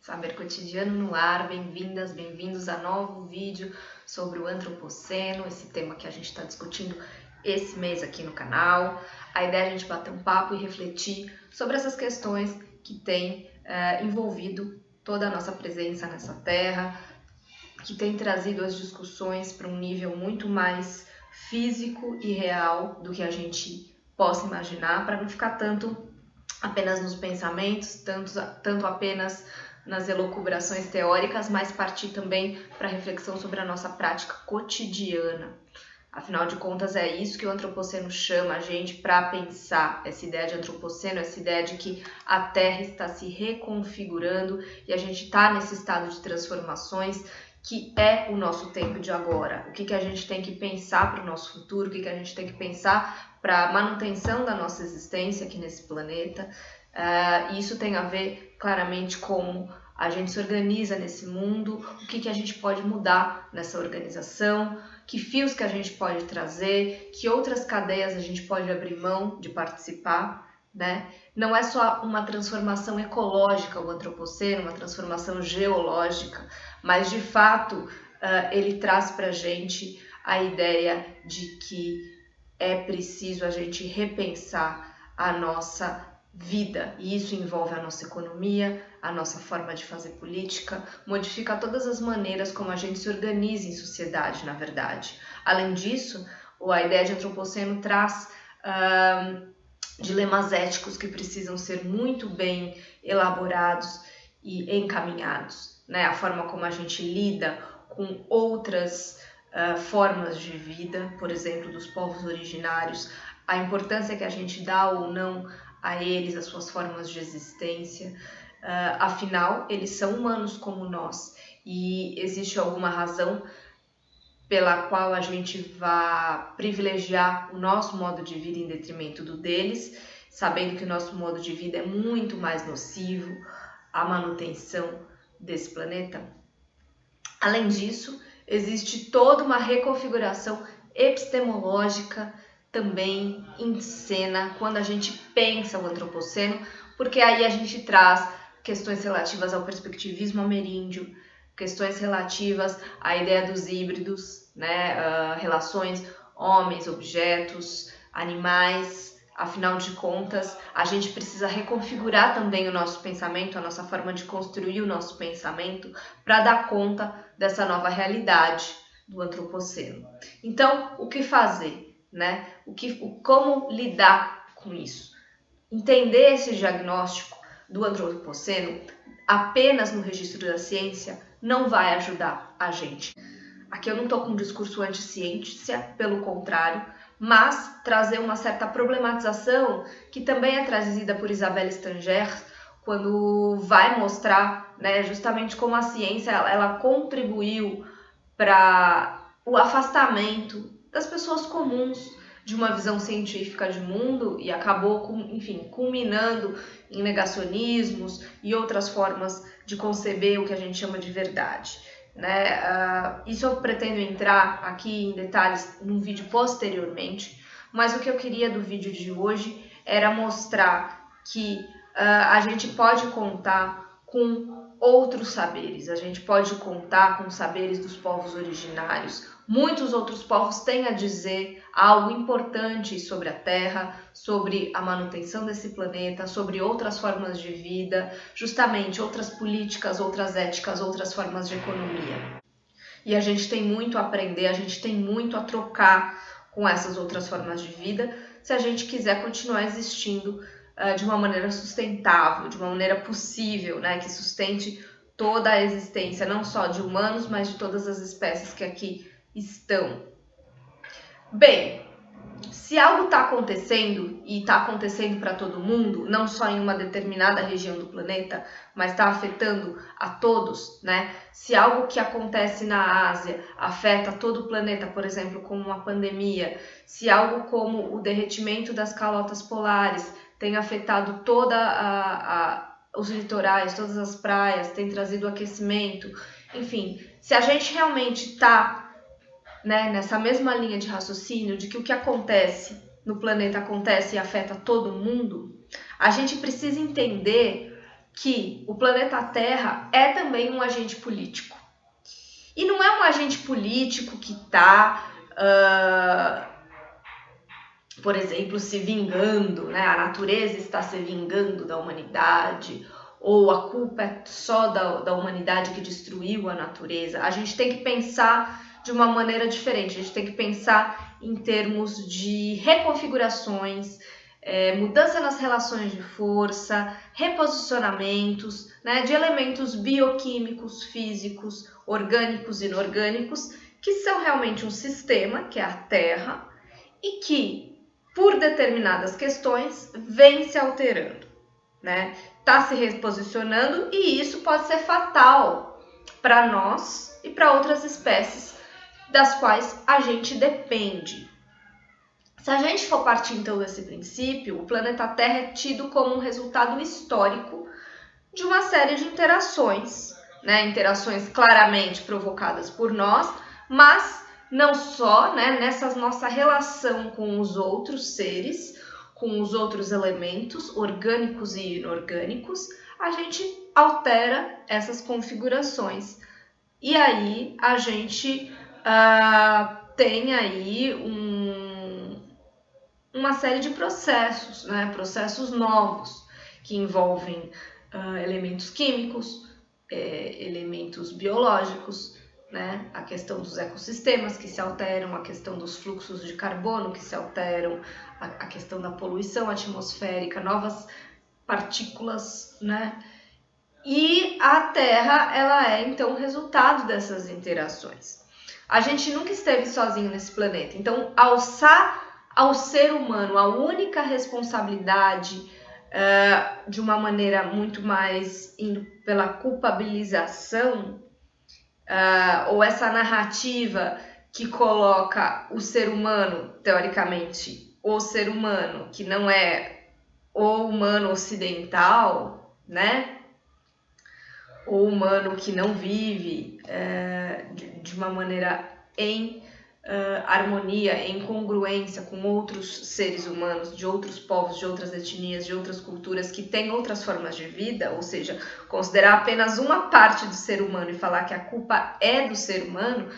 Saber Cotidiano no ar, bem-vindas, bem-vindos a novo vídeo sobre o Antropoceno, esse tema que a gente está discutindo esse mês aqui no canal. A ideia é a gente bater um papo e refletir sobre essas questões que têm envolvido toda a nossa presença nessa terra, que tem trazido as discussões para um nível muito mais físico e real do que a gente possa imaginar, para não ficar tanto apenas nos pensamentos, tanto apenas nas elucubrações teóricas, mas partir também para reflexão sobre a nossa prática cotidiana. Afinal de contas, é isso que o Antropoceno chama a gente para pensar, essa ideia de Antropoceno, essa ideia de que a Terra está se reconfigurando e a gente está nesse estado de transformações que é o nosso tempo de agora. O que a gente tem que pensar para o nosso futuro, o que a gente tem que pensar para a manutenção da nossa existência aqui nesse planeta. Isso tem a ver claramente com a gente se organiza nesse mundo, o que a gente pode mudar nessa organização, que fios que a gente pode trazer, que outras cadeias a gente pode abrir mão de participar, né? Não é só uma transformação ecológica o Antropoceno, uma transformação geológica, mas de fato ele traz para a gente a ideia de que é preciso a gente repensar a nossa vida, e isso envolve a nossa economia, a nossa forma de fazer política, modifica todas as maneiras como a gente se organiza em sociedade, na verdade. Além disso, a ideia de Antropoceno traz dilemas éticos que precisam ser muito bem elaborados e encaminhados, né? A forma como a gente lida com outras formas de vida, por exemplo, dos povos originários, a importância que a gente dá ou não a eles, as suas formas de existência. Afinal, eles são humanos como nós e existe alguma razão pela qual a gente vai privilegiar o nosso modo de vida em detrimento do deles, sabendo que o nosso modo de vida é muito mais nocivo à manutenção desse planeta. Além disso, existe toda uma reconfiguração epistemológica também em cena quando a gente pensa o Antropoceno, porque aí a gente traz questões relativas ao perspectivismo ameríndio, questões relativas à ideia dos híbridos, né? Relações homens, objetos, animais. Afinal de contas, a gente precisa reconfigurar também o nosso pensamento, a nossa forma de construir o nosso pensamento para dar conta dessa nova realidade do Antropoceno. Então, o que fazer? Né? Como lidar com isso? Entender esse diagnóstico do Antropoceno apenas no registro da ciência não vai ajudar a gente. Aqui eu não estou com um discurso anti-ciência, pelo contrário, mas trazer uma certa problematização que também é trazida por Isabelle Stangers quando vai mostrar, né, justamente como a ciência ela contribuiu para o afastamento das pessoas comuns de uma visão científica de mundo e acabou, culminando em negacionismos e outras formas de conceber o que a gente chama de verdade. Né? Isso eu pretendo entrar aqui em detalhes num vídeo posteriormente, mas o que eu queria do vídeo de hoje era mostrar que a gente pode contar com outros saberes, a gente pode contar com os saberes dos povos originários. Muitos outros povos têm a dizer algo importante sobre a Terra, sobre a manutenção desse planeta, sobre outras formas de vida, justamente outras políticas, outras éticas, outras formas de economia. E a gente tem muito a aprender, a gente tem muito a trocar com essas outras formas de vida, se a gente quiser continuar existindo de uma maneira sustentável, de uma maneira possível, né, que sustente toda a existência, não só de humanos, mas de todas as espécies que aqui estão. Bem, se algo está acontecendo e está acontecendo para todo mundo, não só em uma determinada região do planeta, mas está afetando a todos, né? Se algo que acontece na Ásia afeta todo o planeta, por exemplo, como uma pandemia, se algo como o derretimento das calotas polares tem afetado os litorais, todas as praias, tem trazido aquecimento, enfim, se a gente realmente está, né, nessa mesma linha de raciocínio de que o que acontece no planeta acontece e afeta todo mundo, a gente precisa entender que o planeta Terra é também um agente político. E não é um agente político que está, por exemplo, se vingando, né? A natureza está se vingando da humanidade, ou a culpa é só da humanidade que destruiu a natureza. A gente tem que pensar de uma maneira diferente, a gente tem que pensar em termos de reconfigurações, mudança nas relações de força, reposicionamentos, né, de elementos bioquímicos, físicos, orgânicos e inorgânicos, que são realmente um sistema, que é a Terra, e que, por determinadas questões, vem se alterando, né? Está se reposicionando, e isso pode ser fatal para nós e para outras espécies das quais a gente depende. Se a gente for partir então desse princípio, o planeta Terra é tido como um resultado histórico de uma série de interações, né? Interações claramente provocadas por nós, mas não só, né? Nessa nossa relação com os outros seres, com os outros elementos orgânicos e inorgânicos, a gente altera essas configurações. E aí a gente tem aí uma série de processos, né? Processos novos que envolvem elementos químicos, elementos biológicos, né? A questão dos ecossistemas que se alteram, a questão dos fluxos de carbono que se alteram, a questão da poluição atmosférica, novas partículas, né? E a Terra, ela é então o resultado dessas interações. A gente nunca esteve sozinho nesse planeta, então alçar ao ser humano a única responsabilidade de uma maneira muito mais indo pela culpabilização, ou essa narrativa que coloca o ser humano, teoricamente, o ser humano que não é o humano ocidental, né? O humano que não vive de uma maneira em harmonia, em congruência com outros seres humanos, de outros povos, de outras etnias, de outras culturas, que têm outras formas de vida, ou seja, considerar apenas uma parte do ser humano e falar que a culpa é do ser humano,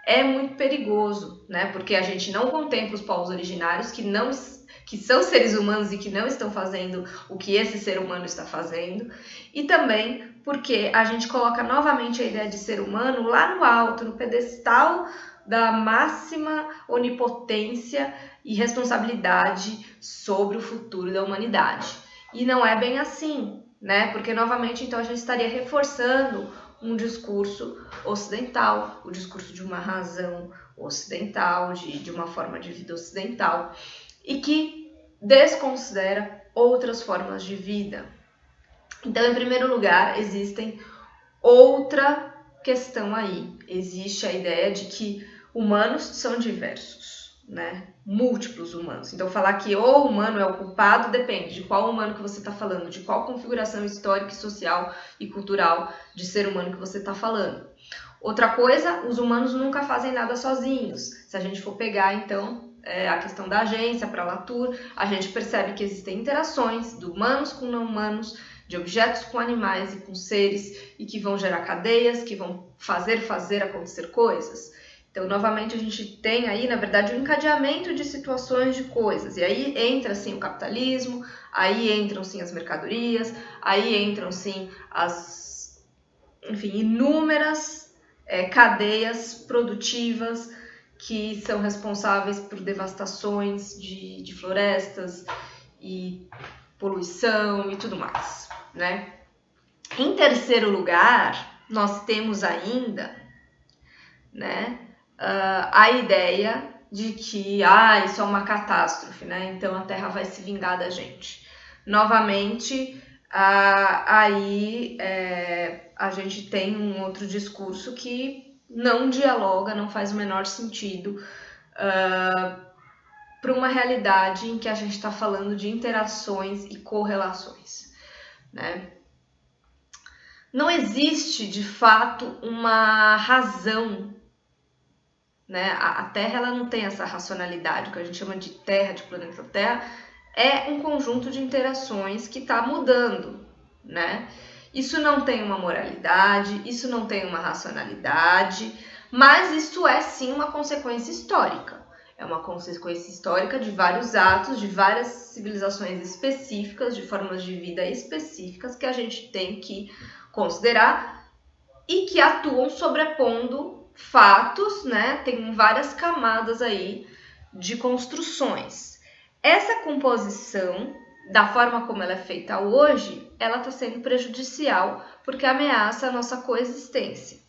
é muito perigoso, né? Porque a gente não contempla os povos originários que são seres humanos e que não estão fazendo o que esse ser humano está fazendo, e também porque a gente coloca novamente a ideia de ser humano lá no alto, no pedestal da máxima onipotência e responsabilidade sobre o futuro da humanidade. E não é bem assim, né? Porque novamente então a gente estaria reforçando um discurso ocidental, o discurso de uma razão ocidental, de uma forma de vida ocidental, e que desconsidera outras formas de vida. Então, em primeiro lugar, existem outra questão aí. Existe a ideia de que humanos são diversos, né? Múltiplos humanos. Então, falar que o humano é o culpado depende de qual humano que você está falando, de qual configuração histórica, social e cultural de ser humano que você está falando. Outra coisa, os humanos nunca fazem nada sozinhos. Se a gente for pegar, então, a questão da agência para a Latour, a gente percebe que existem interações de humanos com não humanos, de objetos com animais e com seres, e que vão gerar cadeias, que vão fazer acontecer coisas. Então, novamente, a gente tem aí, na verdade, um encadeamento de situações de coisas. E aí entra, sim, o capitalismo, aí entram, sim, as mercadorias, aí entram, sim, inúmeras cadeias produtivas que são responsáveis por devastações de florestas e poluição e tudo mais, né? Em terceiro lugar, nós temos ainda, né, a ideia de que isso é uma catástrofe, né? Então a Terra vai se vingar da gente. Novamente, aí a gente tem um outro discurso que não dialoga, não faz o menor sentido para uma realidade em que a gente está falando de interações e correlações, né? Não existe, de fato, uma razão, né? A Terra ela não tem essa racionalidade, o que a gente chama de Terra, de planeta Terra, é um conjunto de interações que está mudando, né? Isso não tem uma moralidade, isso não tem uma racionalidade, mas isso é sim uma consequência histórica. É uma consequência histórica de vários atos, de várias civilizações específicas, de formas de vida específicas que a gente tem que considerar e que atuam sobrepondo fatos, né? Tem várias camadas aí de construções. Essa composição, da forma como ela é feita hoje, ela está sendo prejudicial porque ameaça a nossa coexistência.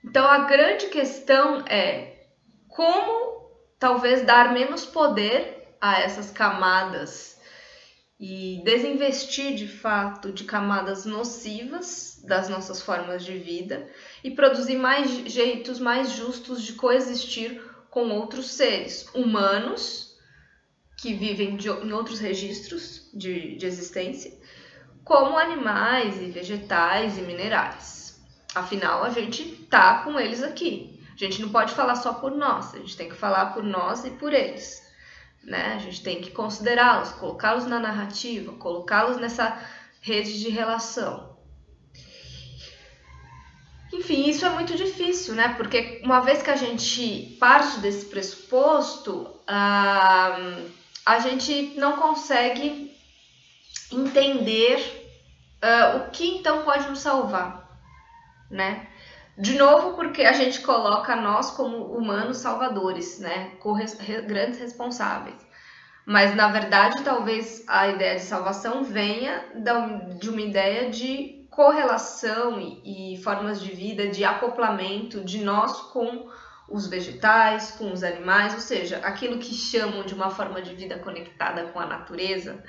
Então, a grande questão é como talvez dar menos poder a essas camadas e desinvestir de fato de camadas nocivas das nossas formas de vida e produzir mais jeitos mais justos de coexistir com outros seres humanos que vivem em outros registros de existência, como animais e vegetais e minerais. Afinal, a gente tá com eles aqui. A gente não pode falar só por nós, a gente tem que falar por nós e por eles. Né? A gente tem que considerá-los, colocá-los na narrativa, colocá-los nessa rede de relação. Enfim, isso é muito difícil, né? Porque uma vez que a gente parte desse pressuposto, a gente não consegue entender o que então pode nos salvar, né? De novo, porque a gente coloca nós como humanos salvadores, né? Grandes responsáveis. Mas, na verdade, talvez a ideia de salvação venha de uma ideia de correlação e formas de vida, de acoplamento de nós com os vegetais, com os animais, ou seja, aquilo que chamam de uma forma de vida conectada com a natureza.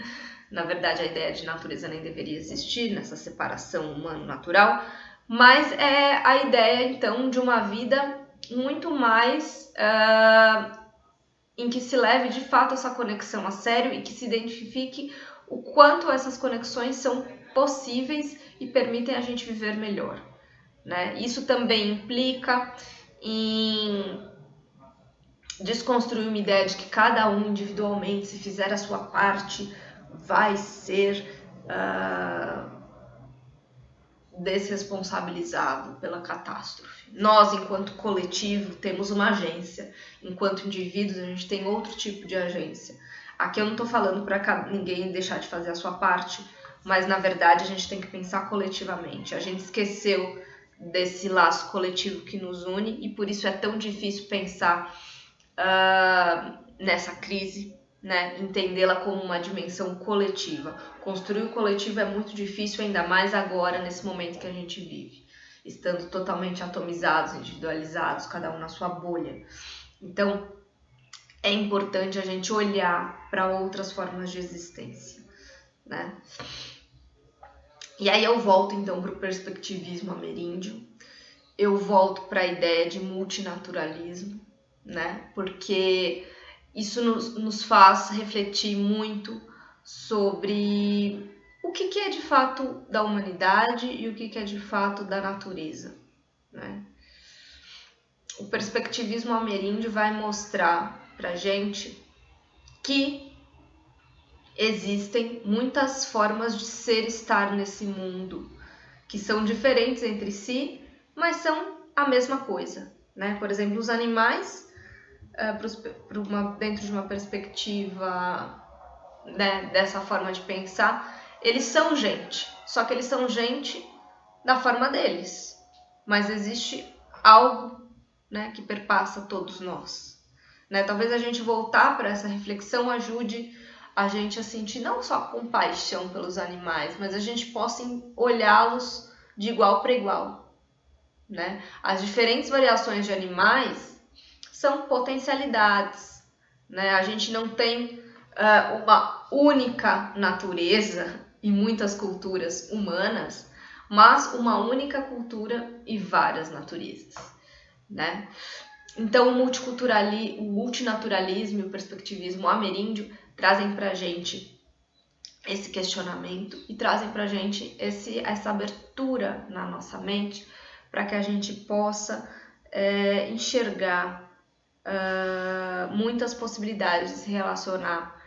Na verdade, a ideia de natureza nem deveria existir nessa separação humano-natural, mas é a ideia, então, de uma vida muito mais em que se leve de fato essa conexão a sério e que se identifique o quanto essas conexões são possíveis e permitem a gente viver melhor, né? Isso também implica em desconstruir uma ideia de que cada um individualmente, se fizer a sua parte, vai ser desresponsabilizado pela catástrofe. Nós, enquanto coletivo, temos uma agência. Enquanto indivíduos, a gente tem outro tipo de agência. Aqui eu não estou falando para ninguém deixar de fazer a sua parte, mas, na verdade, a gente tem que pensar coletivamente. A gente esqueceu desse laço coletivo que nos une e, por isso, é tão difícil pensar nessa crise, né? Entendê-la como uma dimensão coletiva. Construir o coletivo é muito difícil, ainda mais agora, nesse momento que a gente vive, estando totalmente atomizados, individualizados, cada um na sua bolha. Então, é importante a gente olhar para outras formas de existência, né? E aí eu volto, então, para o perspectivismo ameríndio, eu volto para a ideia de multinaturalismo, né? Porque isso nos faz refletir muito sobre o que é de fato da humanidade e o que é de fato da natureza, né? O perspectivismo ameríndio vai mostrar pra gente que existem muitas formas de ser e estar nesse mundo, que são diferentes entre si, mas são a mesma coisa, né? Por exemplo, os animais, dentro de uma perspectiva, né, dessa forma de pensar, eles são gente, só que eles são gente da forma deles, mas existe algo, né, que perpassa todos nós, né? Talvez a gente voltar para essa reflexão ajude a gente a sentir não só compaixão pelos animais, mas a gente possa olhá-los de igual para igual, né? As diferentes variações de animais são potencialidades, né? A gente não tem uma única natureza e muitas culturas humanas, mas uma única cultura e várias naturezas, né? Então, o multinaturalismo e o perspectivismo ameríndio trazem pra gente esse questionamento e trazem pra gente essa abertura na nossa mente para que a gente possa enxergar muitas possibilidades de se relacionar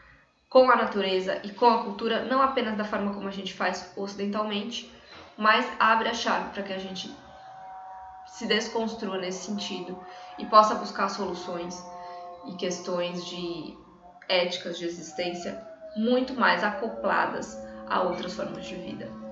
com a natureza e com a cultura, não apenas da forma como a gente faz ocidentalmente, mas abre a chave para que a gente se desconstrua nesse sentido e possa buscar soluções e questões de éticas de existência muito mais acopladas a outras formas de vida.